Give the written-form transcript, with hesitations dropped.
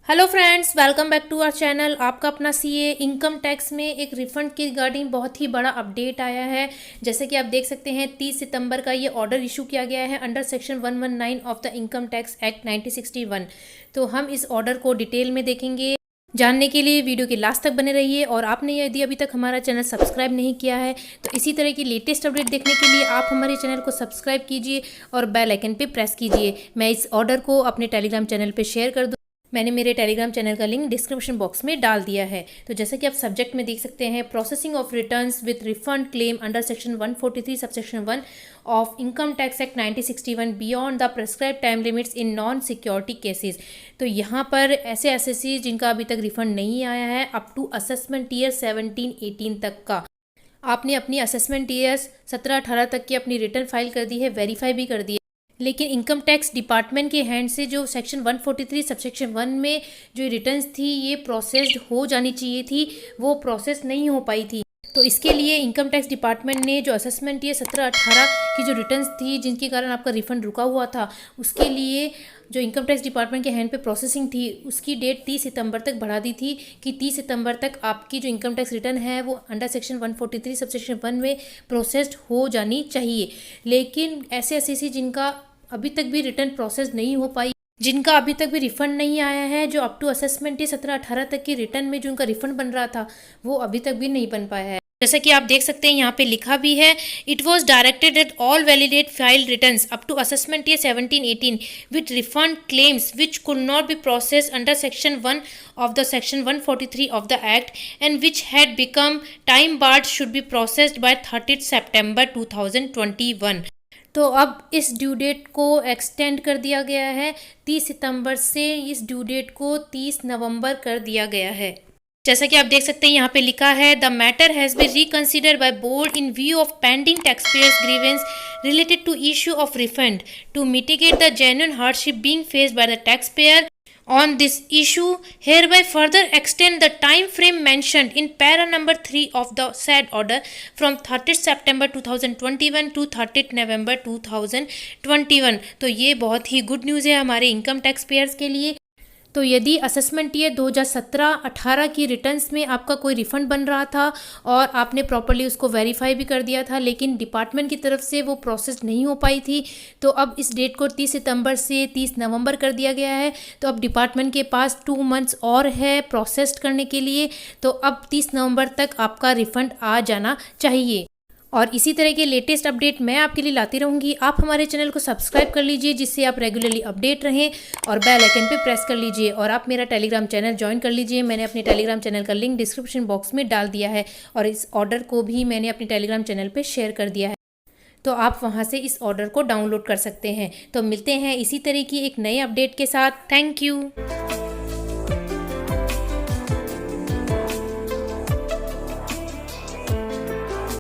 Hello friends, welcome back to our channel. आपका अपना CA income tax में एक रिफंड की रिगार्डिंग बहुत ही बड़ा अपडेट आया है। जैसे कि आप देख सकते हैं 30 सितंबर का ये ऑर्डर इशू किया गया है under section 119 of the income tax act 1961। तो हम इस ऑर्डर को डिटेल में देखेंगे। जानने के लिए वीडियो के लास्ट तक बने रहिए। और आपने यदि अभी तक हमारा चैनल सब्सक्राइब नहीं किया है तो इसी तरह की लेटेस्ट अपडेट देखने के लिए आप हमारे चैनल को सब्सक्राइब कीजिए और बेल आइकन पे प्रेस कीजिए। मैं इस ऑर्डर को अपने टेलीग्राम चैनल पे शेयर कर दूँ। मैंने मेरे टेलीग्राम चैनल का लिंक डिस्क्रिप्शन बॉक्स में डाल दिया है। तो जैसा कि आप सब्जेक्ट में देख सकते हैं, processing of returns with refund claim under section 143 subsection 1 of income tax act 1961 beyond the prescribe time limits in non security cases. तो यहाँ पर ऐसे एसएससी जिनका अभी तक रिफंड नहीं आया है अप टू असेसमेंट ईयर 17-18 तक का, आपने अपनी असेसमेंट ईयर्स 17-18 तक की अपनी रिटर्न फाइल कर दी है, वेरीफाई भी कर दी है, लेकिन इनकम टैक्स डिपार्टमेंट के हैंड से जो सेक्शन 143 सबसेक्शन 1 में जो रिटर्न्स थी ये प्रोसेस्ड हो जानी चाहिए थी, वो प्रोसेस नहीं हो पाई थी। तो इसके लिए इनकम टैक्स डिपार्टमेंट ने जो असेसमेंट ये 17-18 की जो रिटर्न्स थी जिनके कारण आपका रिफंड रुका हुआ था, उसके लिए जो इनकम टैक्स डिपार्टमेंट के हैंड पे प्रोसेसिंग थी उसकी डेट 30 सितंबर तक बढ़ा दी थी कि 30 सितंबर तक आपकी जो इनकम टैक्स रिटर्न है वो अंडर सेक्शन 143 सबसेक्शन 1 में प्रोसेस्ड हो जानी चाहिए। लेकिन ऐसे एसएससी जिनका अभी तक भी रिटर्न प्रोसेस नहीं हो पाई, जिनका अभी तक भी रिफंड नहीं आया है, जो अप टू असेसमेंट 17-18 तक की रिटर्न में जो उनका रिफंड बन रहा था वो अभी तक भी नहीं बन पाया है। जैसा कि आप देख सकते हैं यहाँ पे लिखा भी है, it was directed at all validate file returns up to assessment year 17-18 with refund claims which could not be process under section 1 of the section 143 of the act and which had become time barred should be processed by 30th September 2021। तो अब इस due date को extend कर दिया गया है। 30 सितंबर से इस ड्यू डेट को 30 नवंबर कर दिया गया है। जैसा कि आप देख सकते हैं यहाँ पे लिखा है, the matter has been reconsidered by board in view of pending taxpayers grievance related to issue of refund to mitigate the genuine hardship being faced by the taxpayer on this issue hereby further extend the time frame mentioned in para number 3 of the said order from 30th September 2021 to 30th November 2021। तो ये बहुत ही good news है हमारे income tax payers के लिए। तो यदि assessment year 2017-18 की रिटर्न्स में आपका कोई रिफंड बन रहा था और आपने प्रॉपर्ली उसको वेरीफाई भी कर दिया था लेकिन डिपार्टमेंट की तरफ से वो प्रोसेस नहीं हो पाई थी, तो अब इस डेट को 30 सितंबर से 30 नवंबर कर दिया गया है। तो अब डिपार्टमेंट के पास 2 मंथ्स और है प्रोसेस करने के लिए। तो अब 30 नवंबर तक आपका रिफंड आ जाना चाहिए। और इसी तरह के लेटेस्ट अपडेट मैं आपके लिए लाती रहूँगी। आप हमारे चैनल को सब्सक्राइब कर लीजिए जिससे आप रेगुलरली अपडेट रहें और बेल आइकन पे प्रेस कर लीजिए। और आप मेरा टेलीग्राम चैनल ज्वाइन कर लीजिए। मैंने अपने टेलीग्राम चैनल का लिंक डिस्क्रिप्शन बॉक्स में डाल दिया है और इस ऑर्डर को भी मैंने अपने टेलीग्राम चैनल पर शेयर कर दिया है, तो आप वहाँ से इस ऑर्डर को डाउनलोड कर सकते हैं। तो मिलते हैं इसी तरह की एक नए अपडेट के साथ। Thank you.